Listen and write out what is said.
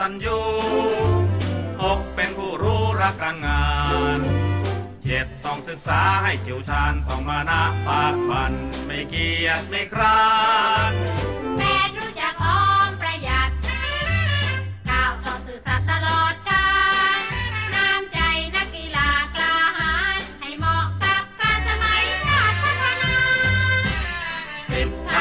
ตัญญู6เป็นผู้รู้รักการงาน7ต้องศึกษาให้เชี่ยวชาญต้องมานะปากบันไม่เกียจไม่คร้าน8รู้จักออมประหยัด9ต้องซื่อสัตย์ตลอดกาลน้ำใจนักกีฬากล้าหาญให้เหมาะกับการสมัยชาติพัฒนา10ท